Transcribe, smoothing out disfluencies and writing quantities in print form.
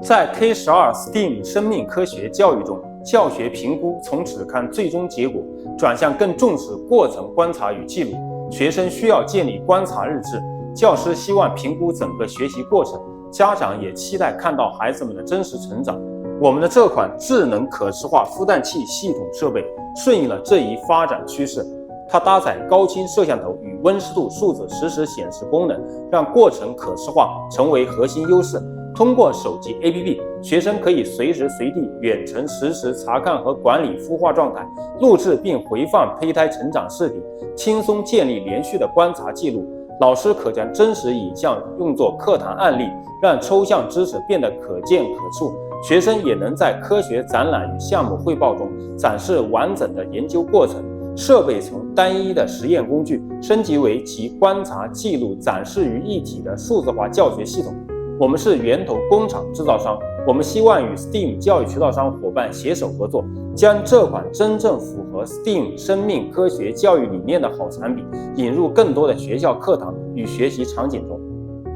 在 K12 STEAM 生命科学教育中，教学评估从只看最终结果，转向更重视过程观察与记录。学生需要建立观察日志，教师希望评估整个学习过程，家长也期待看到孩子们的真实成长。我们的这款智能可视化孵蛋器系统设备顺应了这一发展趋势。它搭载高清摄像头与温湿度数字实时显示功能，让过程可视化成为核心优势。通过手机 APP， 学生可以随时随地远程实时查看和管理孵化状态，录制并回放胚胎成长视频，轻松建立连续的观察记录。老师可将真实影像用作课堂案例，让抽象知识变得可见可触。学生也能在科学展览与项目汇报中展示完整的研究过程。设备从单一的实验工具升级为集观察、记录、展示于一体的数字化教学系统。我们是源头工厂制造商，我们希望与 STEAM 教育渠道商伙伴携手合作，将这款真正符合 STEAM 生命科学教育理念的好产品引入更多的学校课堂与学习场景中。